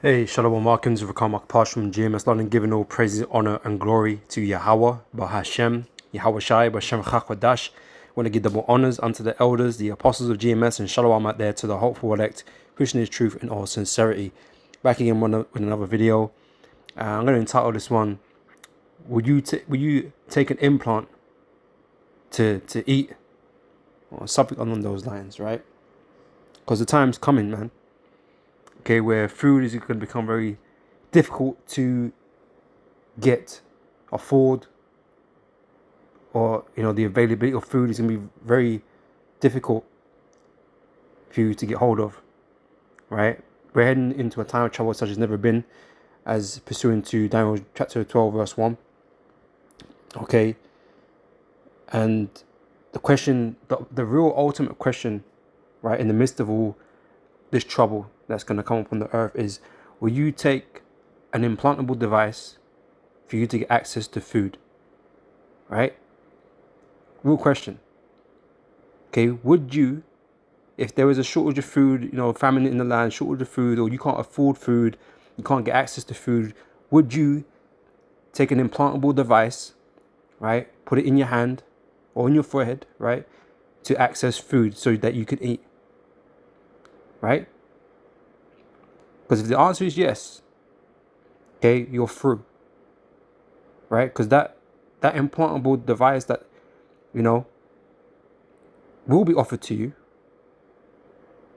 Hey, Shalom Markins with Kamak Pash from GMS London, giving all praises, honor, and glory to Yahweh, Bahashem, Yahweh Shai, Bashem Chakwadash. Want to give double honors unto the elders, the apostles of GMS, and Shalom out there to the hopeful elect, pushing his truth in all sincerity. Back again with another video. I'm going to entitle this one, Would you take an implant to eat? Or something along those lines, right? Because the time's coming, man. Okay, where food is going to become very difficult to get, afford, or the availability of food is going to be very difficult for you to get hold of, right? We're heading into a time of trouble such as never been, as pursuing to Daniel chapter 12 verse 1. Okay, and the question, the real ultimate question, right, in the midst of all this trouble that's going to come upon the earth is, will you take an implantable device for you to get access to food? Right? Real question. Okay, would you, if there was a shortage of food, famine in the land, shortage of food, or you can't afford food, you can't get access to food, would you take an implantable device, right, put it in your hand or in your forehead, right, to access food so that you could eat? Right? Because if the answer is yes, okay, you're through. Right? Because that implantable device that, will be offered to you,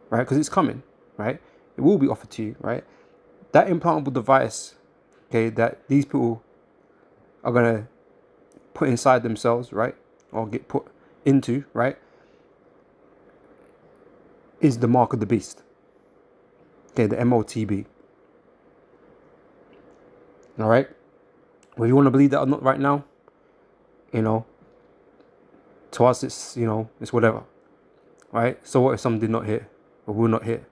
right? Because it's coming, right? It will be offered to you, right? That implantable device, okay, that these people are going to put inside themselves, right? Or get put into, right? Is the mark of the beast. Okay, the MOTB. All right? Whether you want to believe that or not right now, to us it's, it's whatever. Right? So what if some did not hear or will not hear?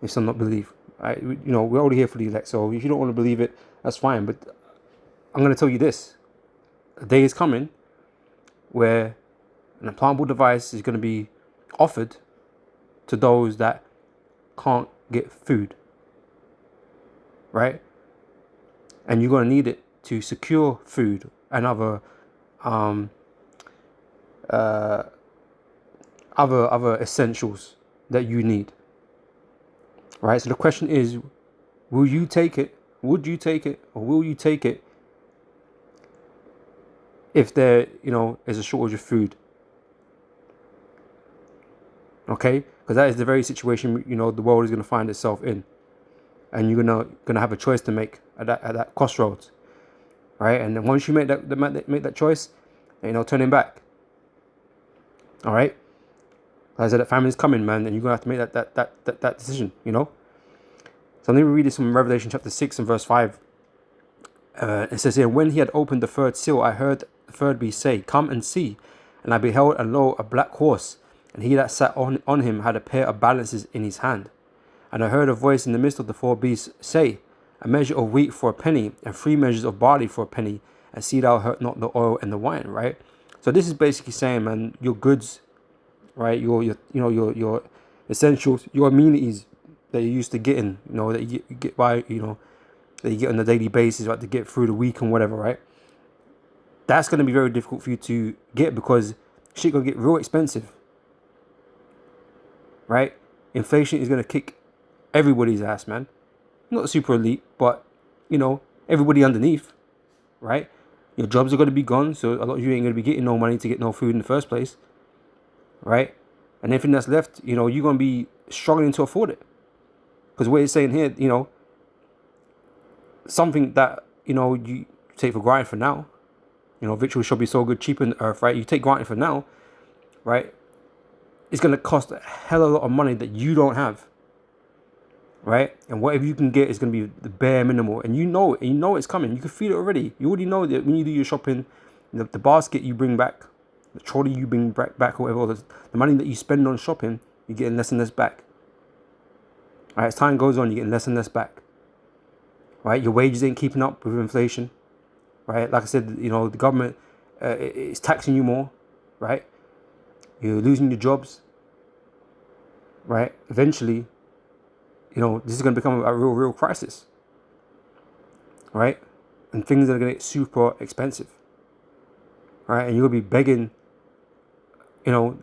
If some not believe? Right? We're already here for the elect. So if you don't want to believe it, that's fine. But I'm going to tell you this. A day is coming where an implantable device is going to be offered to those that can't get food, right? And you're going to need it to secure food and other essentials that you need, right? So the question is, will you take it? Would you take it, or will you take it if there is a shortage of food? Okay, because that is the very situation the world is going to find itself in, and you're gonna have a choice to make at that crossroads, right? And then once you make that choice, turning back. All right, as I said, that famine is coming, man, and you're gonna have to make that decision. So let me read this from Revelation chapter 6 and verse 5. It says here, when he had opened the third seal, I heard the third beast say, "Come and see." And I beheld, and lo, a black horse, and he that sat on him had a pair of balances in his hand. And I heard a voice in the midst of the four beasts say, a measure of wheat for a penny, and 3 measures of barley for a penny, and see thou hurt not the oil and the wine. Right? So this is basically saying, man, your goods, right, your essentials, your amenities that you're used to getting, that you get by, that you get on a daily basis, right, to get through the week and whatever, right? That's going to be very difficult for you to get because shit going to get real expensive, right? Inflation is going to kick everybody's ass, man. Not super elite, but, everybody underneath, right? Your jobs are going to be gone, so a lot of you ain't going to be getting no money to get no food in the first place, right? And anything that's left, you're going to be struggling to afford it. Because what it's saying here, something that, you take for granted for now, victuals shall be so good, cheap in the earth, right? You take granted for now, right? It's going to cost a hell of a lot of money that you don't have, right? And whatever you can get is going to be the bare minimal. And you know it's coming. You can feel it already. You already know that when you do your shopping, the basket you bring back, the trolley you bring back, or whatever, the money that you spend on shopping, you're getting less and less back. All right, as time goes on, you're getting less and less back. Right, your wages ain't keeping up with inflation. Right, like I said, the government is taxing you more. Right, you're losing your jobs. Right, eventually, this is going to become a real crisis, right? And things are going to get super expensive, right? And you're going to be begging,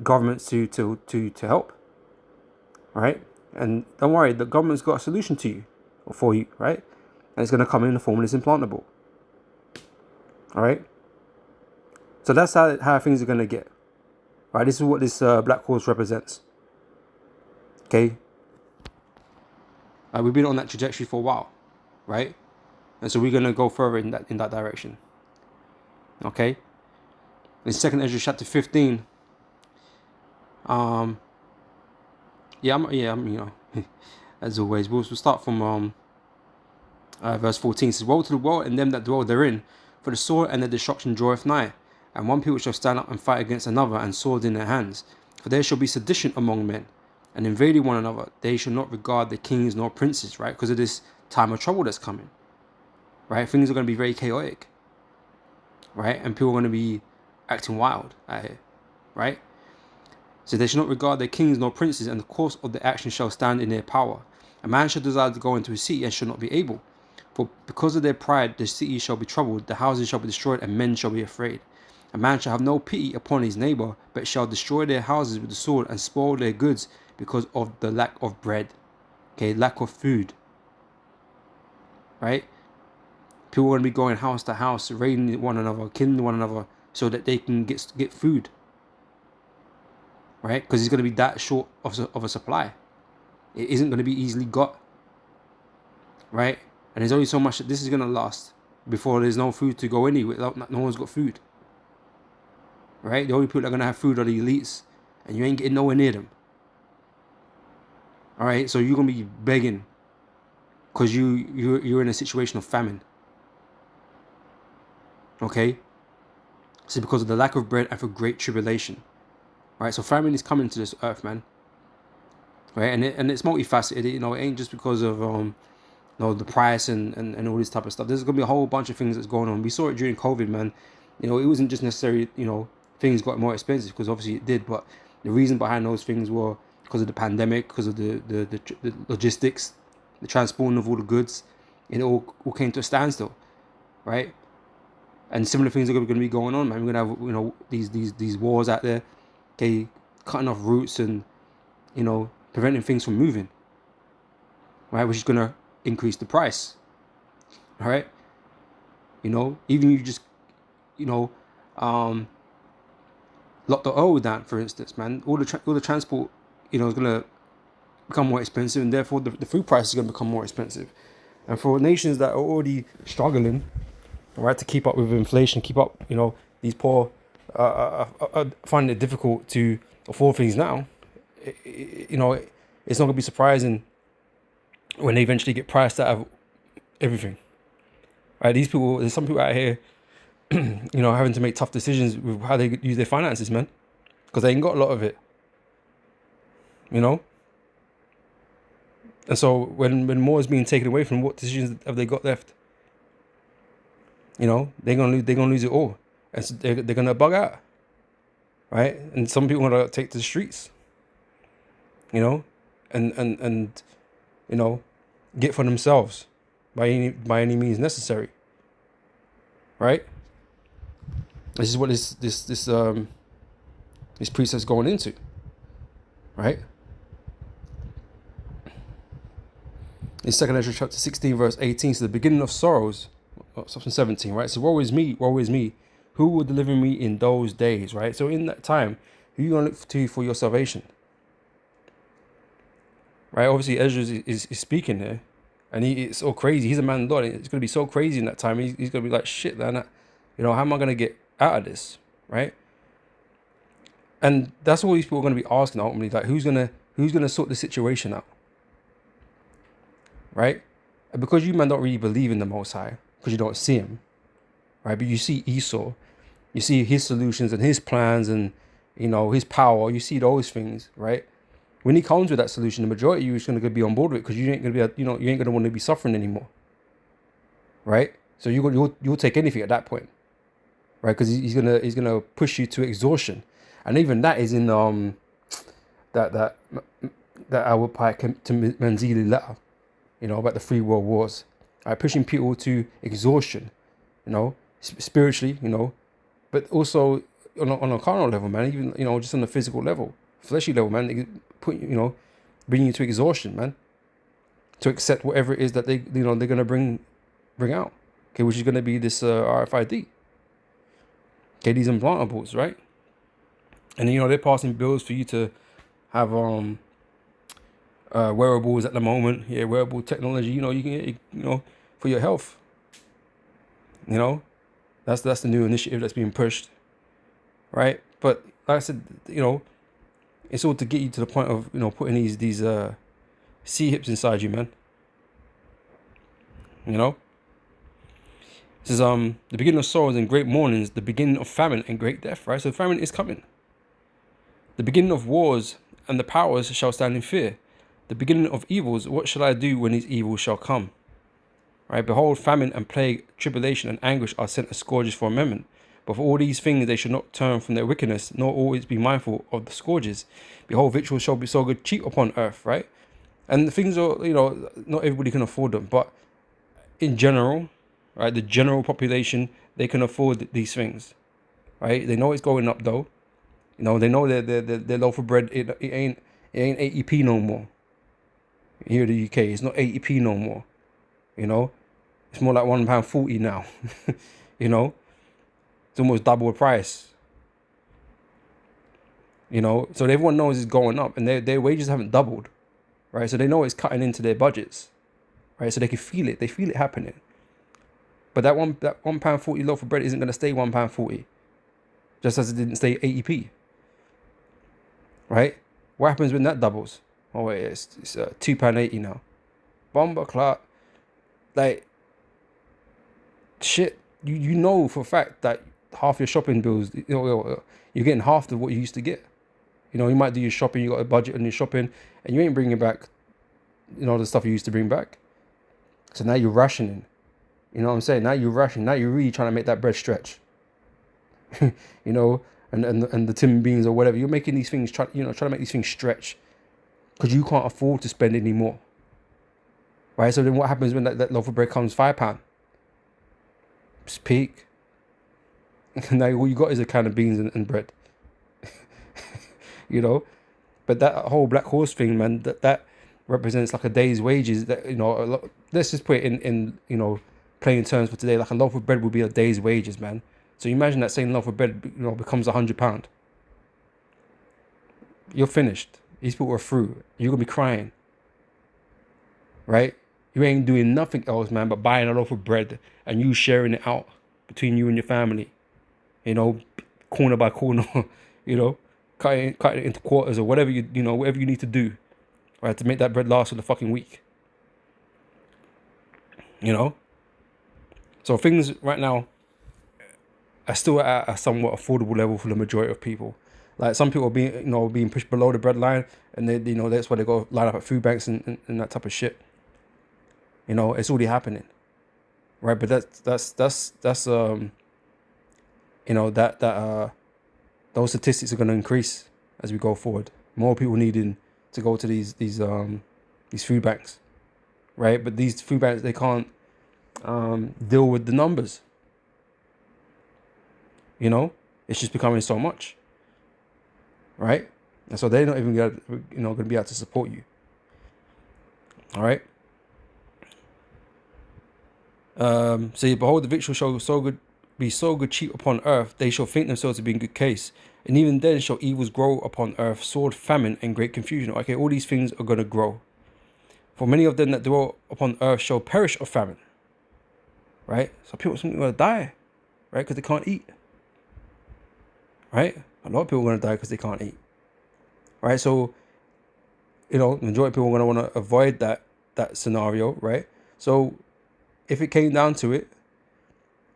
governments to help, right? And don't worry, the government's got a solution to you or for you, right? And it's going to come in the form of this implantable, all right? So that's how things are going to get, right? This is what this black horse represents, okay? We've been on that trajectory for a while, right? And so we're going to go further in that direction, okay? In 2nd Ezra chapter 15, I'm as always, we'll start from verse 14. It says, "Woe to the world and them that dwell therein, for the sword and the destruction draweth nigh. And one people shall stand up and fight against another, and sword in their hands. For there shall be sedition among men, and invading one another. They shall not regard the kings nor princes," right? Because of this time of trouble that's coming, right? Things are going to be very chaotic, right? And people are going to be acting wild out here, right? So they shall not regard their kings nor princes, and the course of the action shall stand in their power. A man shall desire to go into a city, and shall not be able. For because of their pride, the city shall be troubled, the houses shall be destroyed, and men shall be afraid. A man shall have no pity upon his neighbor, but shall destroy their houses with the sword, and spoil their goods, because of the lack of bread. Okay, lack of food. Right? People are going to be going house to house, raiding one another, killing one another, so that they can get food. Right? Because it's going to be that short of a supply. It isn't going to be easily got. Right? And there's only so much that this is going to last before there's no food to go anywhere. No one's got food. Right? The only people that are going to have food are the elites. And you ain't getting nowhere near them. Alright? So you're going to be begging. Because you're in a situation of famine. Okay? So because of the lack of bread and for great tribulation. Right? So famine is coming to this earth, man. Right? And it's multifaceted. It ain't just because of the price and all this type of stuff. There's gonna be a whole bunch of things that's going on. We saw it during COVID, man. It wasn't just necessarily things got more expensive, because obviously it did, but the reason behind those things were because of the pandemic, because of the logistics, the transporting of all the goods, and it all came to a standstill, right? And similar things are going to be going on, man. We're gonna have these wars out there, okay, cutting off routes and preventing things from moving, right? Which is gonna increase the price. All right, even you just lock the oil down, for instance, man. All the transport is gonna become more expensive, and therefore the food price is gonna become more expensive. And for nations that are already struggling, right, to keep up with inflation, keep up, these poor find it difficult to afford things now. It's not gonna be surprising when they eventually get priced out of everything. Right? There's some people out here, having to make tough decisions with how they use their finances, man, because they ain't got a lot of it. And so when more is being taken away from, what decisions have they got left? They're gonna lose it all, and so they're gonna bug out, right? And some people are gonna take to the streets, and get for themselves by any means necessary, right? This is what this priest is going into, right? In 2nd Ezra chapter 16 verse 18, so the beginning of sorrows, something 17, right? So woe is me, who will deliver me in those days, right? So in that time, who are you going to look to for your salvation? Right? Obviously Ezra is speaking here, and it's so crazy. He's a man of God. It's going to be so crazy in that time. He's going to be like, shit, man, how am I going to get out of this, right? And that's what these people are going to be asking ultimately, like, who's going to sort the situation out, right? And because you, man, don't really believe in the Most High, because you don't see him, right? But you see Esau, you see his solutions and his plans and, his power. You see those things, right? When he comes with that solution, the majority of you is going to be on board with it, because you ain't going to be, you ain't going to want to be suffering anymore, right? So you'll take anything at that point, right? Because he's gonna push you to exhaustion, and even that is in that our Pai to Manzili letter, about the 3 world wars, right? Pushing people to exhaustion, spiritually, but also on a carnal level, man. Even just on the physical level, fleshy level, man. They put bring you to exhaustion, man. To accept whatever it is that they're gonna bring out, okay, which is gonna be this RFID, okay, these implantables, right? And they're passing bills for you to have wearables at the moment, wearable technology. You can get for your health. That's the new initiative that's being pushed, right? But like I said, it's all to get you to the point of putting these sea hips inside you, man. This is the beginning of sorrows and great mournings, the beginning of famine and great death, right? So famine is coming. The beginning of wars, and the powers shall stand in fear. The beginning of evils, what shall I do when these evils shall come? Right? Behold, famine and plague, tribulation and anguish are sent as scourges for a moment. But for all these things they should not turn from their wickedness, nor always be mindful of the scourges. Behold, victuals shall be so good cheap upon earth, right? And the things are, not everybody can afford them, but in general, right, the general population, they can afford these things, right? They know it's going up though. They know their loaf of bread, it ain't 80p no more. Here in the UK, it's not 80p no more. It's more like £1.40 now. It's almost double the price. So everyone knows it's going up, and their wages haven't doubled, right? So they know it's cutting into their budgets, right? So they can feel it. They feel it happening. But that £1.40 loaf of bread isn't going to stay £1.40, just as it didn't stay 80p, right? What happens when that doubles? Oh wait, it's £2.80 now. Bomber clock, like shit. You know for a fact that half your shopping bills, you're getting half of what you used to get. You might do your shopping, you got a budget on your shopping, and you ain't bringing back, the stuff you used to bring back. So now you're rationing. You know what I'm saying? Now you're rationing. Now you're really trying to make that bread stretch. And the Tim Beans or whatever. You're making these things, trying to make these things stretch, because you can't afford to spend any more. Right? So then what happens when that loaf of bread comes £5? It's peak. Now all you got is a can of beans and bread. But that whole black horse thing, man, that represents like a day's wages. That let's just put it in plain terms for today. Like a loaf of bread would be a day's wages, man. So you imagine that same loaf of bread becomes £100. You're finished. These people are through. You're gonna be crying, right? You ain't doing nothing else, man, but buying a loaf of bread and you sharing it out between you and your family. Corner by corner. Cutting it into quarters or whatever whatever you need to do, right, to make that bread last for the fucking week. So things right now are still at a somewhat affordable level for the majority of people. Like some people are being pushed below the breadline, and they that's why they go line up at food banks and that type of shit. It's already happening, right? But that's those statistics are going to increase as we go forward. More people needing to go to these food banks, right? But these food banks, they can't deal with the numbers. It's just becoming so much, right? And so they're not even going to be able to support you. All right. So behold, the victual shall be so good cheap upon earth, they shall think themselves to be in good case. And even then shall evils grow upon earth, sword, famine, and great confusion. Okay, all these things are going to grow. For many of them that dwell upon earth shall perish of famine. Right? So people are going to die, right? Because they can't eat. Right? A lot of people are going to die because they can't eat. Right? So, the majority of people are going to want to avoid that scenario, right? So, if it came down to it,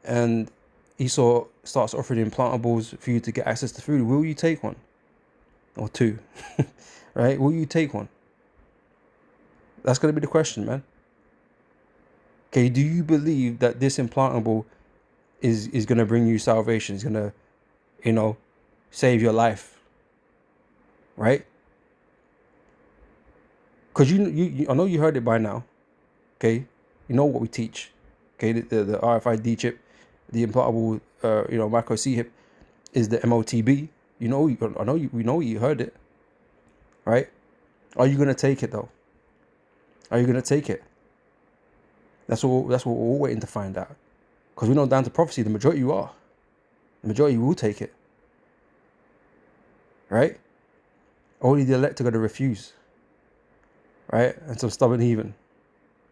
and Esau starts offering implantables for you to get access to food, will you take one? Or two? Right? Will you take one? That's going to be the question, man. Okay, do you believe that this implantable is going to bring you salvation? Is going to, save your life? Right? Because you I know you heard it by now. Okay, you know what we teach. Okay, the RFID chip, the implantable, micro C hip is the MOTB. We know you heard it, right? Are you gonna take it though? Are you gonna take it? That's what we're all waiting to find out. Because we know down to prophecy, the majority you are. The majority will take it, right? Only the elect are gonna refuse, right? And some stubborn heathen,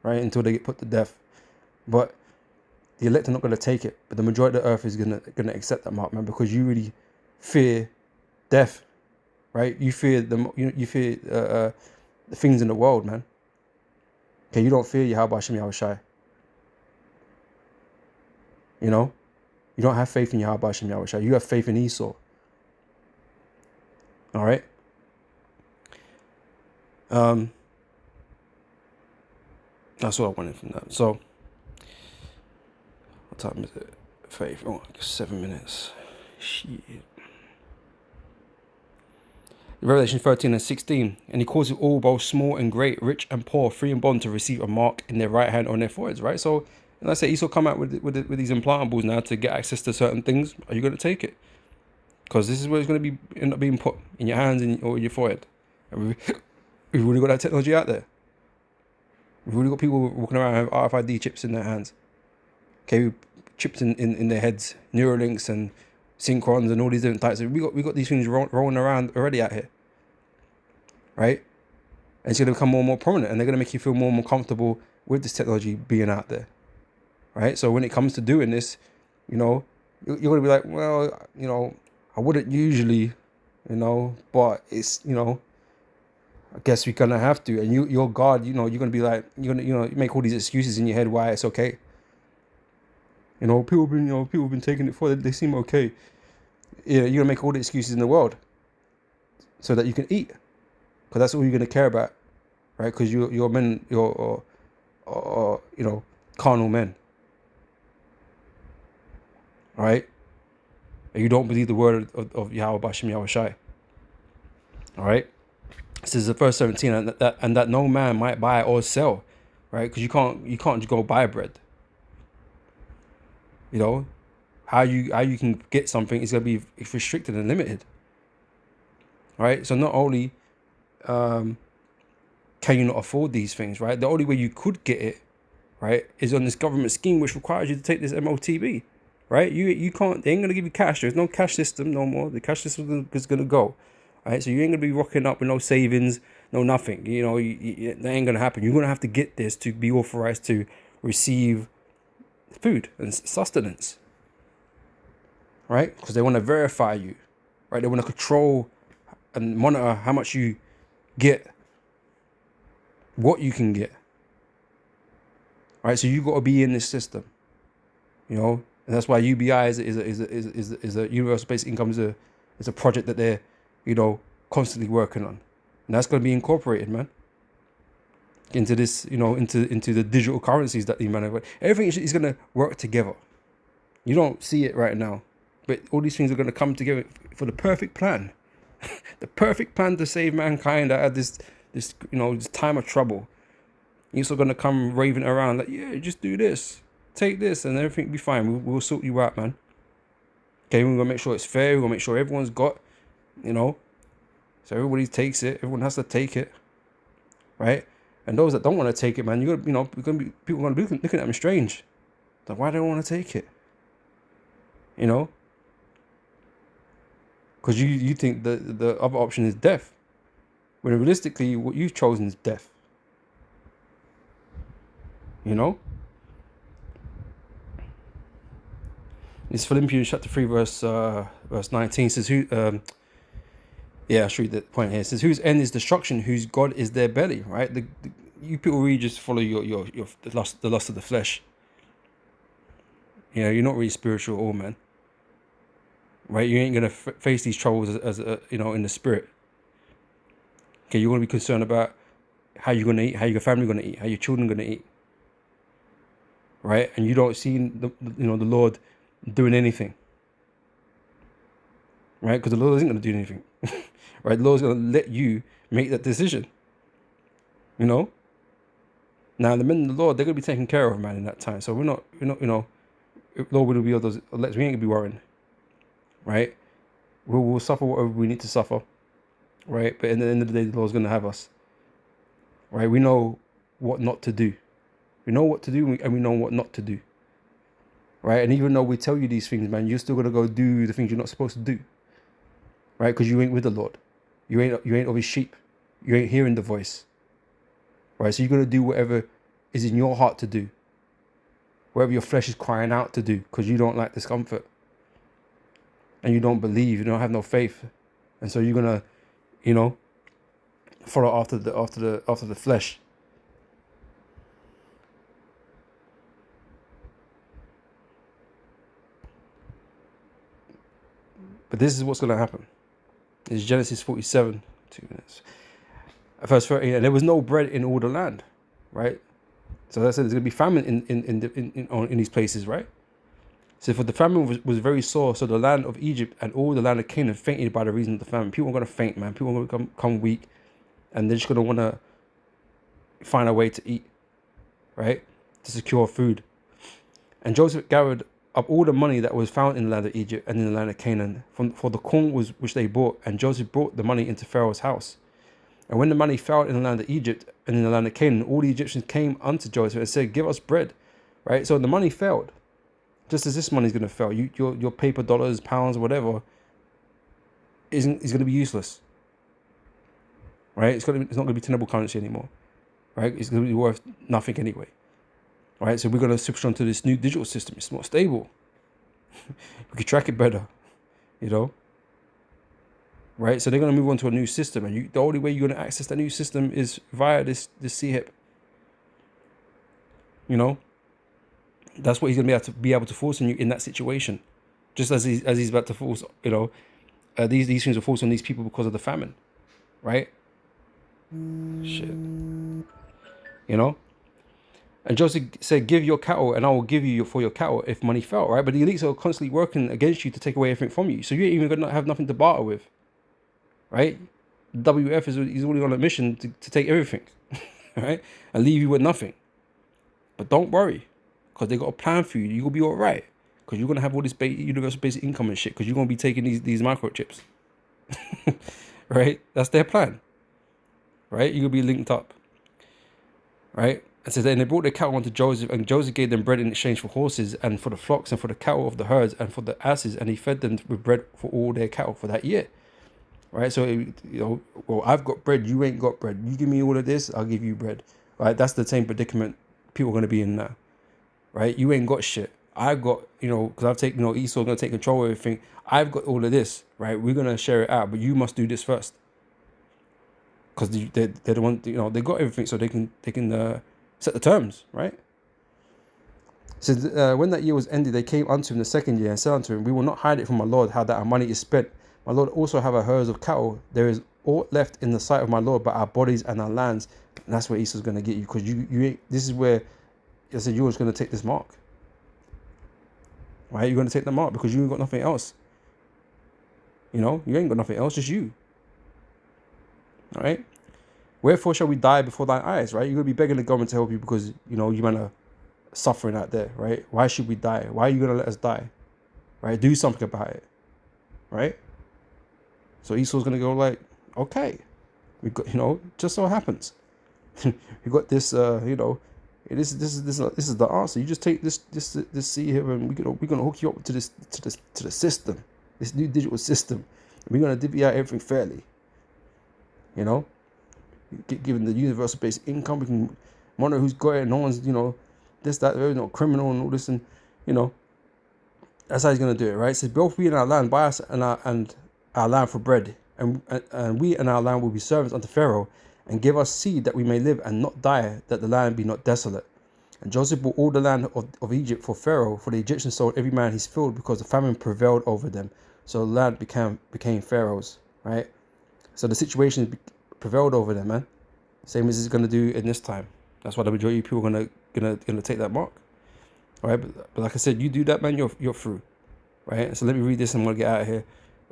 right? Until they get put to death. But the elect are not gonna take it. But the majority of the earth is gonna accept that mark, man, because you really fear death, right? You fear you fear the things in the world, man. Okay, you don't fear Yahweh Hashem Yahweh Shai. You know, you don't have faith in Yahweh Hashem Yahweh Shai. You have faith in Esau. All right. That's what I wanted from that. So, what time is it? Faith. Oh, 7 minutes. Shit. Revelation 13:16, and he calls it all, both small and great, rich and poor, free and bond, to receive a mark in their right hand or in their foreheads, right? So, and I say Esau come out with these implantables now to get access to certain things. Are you going to take it? Because this is where it's going to end up being put in your hands or in your forehead. And we've already got that technology out there. We've already got people walking around with RFID chips in their hands. Okay, chips in their heads, Neuralinks and Synchrons and all these different types. We got these things rolling around already out here, right? And it's going to become more and more prominent, and they're going to make you feel more and more comfortable with this technology being out there, right? So when it comes to doing this, you're going to be like, well, I wouldn't usually, but it's, I guess we're going to have to. And you're God, you're going to be like, you're going to, make all these excuses in your head why it's okay. People have been taking it for, they seem okay. Yeah, you're gonna make all the excuses in the world so that you can eat, because that's all you're gonna care about, right? Because you're men, you're carnal men, right? And you don't believe the word of Yahweh Bashem Yahweh Shai. All right. This is the verse 17, and that no man might buy or sell, right? Because you can't just go buy bread. How you can get something is going to be restricted and limited, right? So not only can you not afford these things, right? The only way you could get it, right, is on this government scheme which requires you to take this MOTB, right? You can't. They ain't going to give you cash. There's no cash system no more. The cash system is going to go, right? So you ain't going to be rocking up with no savings, no nothing. That ain't going to happen. You're going to have to get this to be authorized to receive food and sustenance. Right? Because they want to verify you, right? They want to control and monitor how much you get, what you can get, right? So you got to be in this system, and that's why UBI is a universal basic income is a project that they're constantly working on, and that's going to be incorporated, man, into this, into the digital currencies that the man. Everything is going to work together. You don't see it right now. But all these things are going to come together for the perfect plan. The perfect plan to save mankind out of this time of trouble. You're also going to come raving around like, yeah, just do this. Take this and everything will be fine. We'll sort you out, man. Okay, we're going to make sure it's fair. We're going to make sure everyone's got, so everybody takes it. Everyone has to take it. Right? And those that don't want to take it, man, people are going to be looking at them strange. Like, why do they want to take it? Because you think the other option is death, when realistically what you've chosen is death. It's Philippians chapter 3 verse 19 says I'll show you the point here. It says, whose end is destruction, whose God is their belly, right? You people really just follow your the lust of the flesh. You're not really spiritual at all, man. Right, you ain't gonna face these troubles as in the spirit. Okay, you're gonna be concerned about how you're gonna eat, how your family gonna eat, how your children gonna eat. Right, and you don't see the Lord doing anything. Right, because the Lord isn't gonna do anything. Right, the Lord's gonna let you make that decision. Now the men of the Lord, they're gonna be taken care of, man, in that time. So we're not, Lord will be all those elects. We ain't gonna be worrying, right? We'll suffer whatever we need to suffer, right? But at the end of the day, the Lord's gonna have us, right? We know what not to do. We know what to do, and we know what not to do, right? And even though we tell you these things, man, you're still gonna go do the things you're not supposed to do, right? Because you ain't with the Lord. You ain't of His sheep. You ain't hearing the voice, right? So you're gonna do whatever is in your heart to do, whatever your flesh is crying out to do, because you don't like discomfort, and you don't believe, you don't have no faith, and so you're gonna, follow after the flesh. But this is what's gonna happen. It's Genesis 47, 2 minutes. Verse 13, and there was no bread in all the land, right? So that said, there's gonna be famine in these places, right? So for the famine was very sore, so the land of Egypt and all the land of Canaan fainted by the reason of the famine. People are gonna faint, man. People are gonna come weak, and they're just gonna wanna find a way to eat, right? To secure food. And Joseph gathered up all the money that was found in the land of Egypt and in the land of Canaan for the corn which they bought, and Joseph brought the money into Pharaoh's house. And when the money failed in the land of Egypt and in the land of Canaan, all the Egyptians came unto Joseph and said, "Give us bread," right? So the money failed, just as this money is going to fail. Your paper dollars, pounds, whatever, is going to be useless, right? It's not going to be tenable currency anymore, right? It's going to be worth nothing anyway, right? So we're going to switch on to this new digital system. It's more stable. We can track it better, right? So they're going to move on to a new system, and the only way you're going to access that new system is via this CHIP. That's what he's going to be able to force on you in that situation, just as he's about to force. These things are forced on these people because of the famine, right? Shit. And Joseph said, "Give your cattle, and I will give you for your cattle if money fail," right? But the elites are constantly working against you to take away everything from you, so you ain't even gonna have nothing to barter with, right? WF is already on a mission to take everything, right, and leave you with nothing. But don't worry, because they got a plan for you. You'll be all right, because you're gonna have all this universal basic income and shit, because you're gonna be taking these microchips, right? That's their plan, right? You're gonna be linked up, right? And so then they brought their cattle unto Joseph, and Joseph gave them bread in exchange for horses, and for the flocks, and for the cattle of the herds, and for the asses, and he fed them with bread for all their cattle for that year. Right? So, well, I've got bread, you ain't got bread. You give me all of this, I'll give you bread. Right? That's the same predicament people are going to be in now. Right? You ain't got shit. I've got, because I've taken, Esau's going to take control of everything. I've got all of this, right? We're going to share it out, but you must do this first. Because they're the one, they got everything, so they can set the terms, right? So when that year was ended, they came unto him the second year and said unto him, "We will not hide it from my Lord how that our money is spent. My Lord also have our herds of cattle. There is aught left in the sight of my Lord but our bodies and our lands." And that's where Esau's going to get you, because you ain't, this is where I said you're just going to take this mark. Right? You're going to take the mark because you ain't got nothing else. You ain't got nothing else, just you. All right? "Wherefore shall we die before thine eyes?" Right? You're going to be begging the government to help you because, you man are suffering out there, right? Why should we die? Why are you going to let us die? Right? Do something about it. Right? So Esau's going to go like, okay, we got, just so happens. We got this, this is the answer. You just take this seed here, and we're gonna hook you up to the system, this new digital system. We're gonna divvy out everything fairly. Given the universal basic income, we can monitor who's got it. No one's, this, that, there's no criminal and all this, and that's how he's gonna do it, right? So both we and our land, buy us and our land for bread, and we and our land will be servants unto Pharaoh, and give us seed that we may live and not die, that the land be not desolate. And Joseph bought all the land of Egypt for Pharaoh, for the Egyptians sold every man his field, because the famine prevailed over them. So the land became Pharaoh's, right? So the situation prevailed over them, man. Same as it's gonna do in this time. That's why the majority of people are gonna take that mark. All right, but like I said, you do that, man, you're through, right? So let me read this, and I'm gonna get out of here.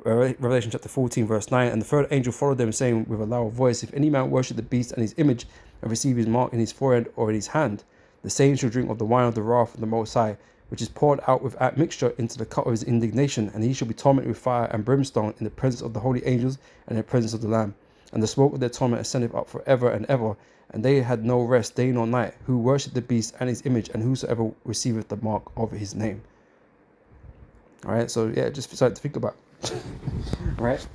Revelation chapter 14, verse 9. "And the third angel followed them, saying with a loud voice, If any man worship the beast and his image, and receive his mark in his forehead or in his hand, the same shall drink of the wine of the wrath of the Most High, which is poured out without mixture into the cup of his indignation, and he shall be tormented with fire and brimstone in the presence of the holy angels and in the presence of the Lamb. And the smoke of their torment ascendeth up forever and ever, and they had no rest day nor night, who worship the beast and his image, and whosoever receiveth the mark of his name. All right, so yeah, just something to think about. Right,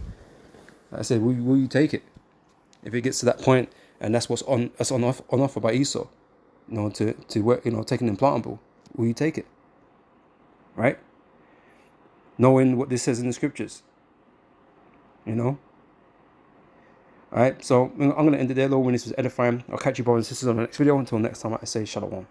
like I said, will you take it if it gets to that point, and that's what's on offer by Esau, to work, take an implantable? Will you take it? Right, knowing what this says in the scriptures, All right, so I'm going to end it there, Lord, when this was edifying. I'll catch you, brothers and sisters, on the next video. Until next time, I say shalom.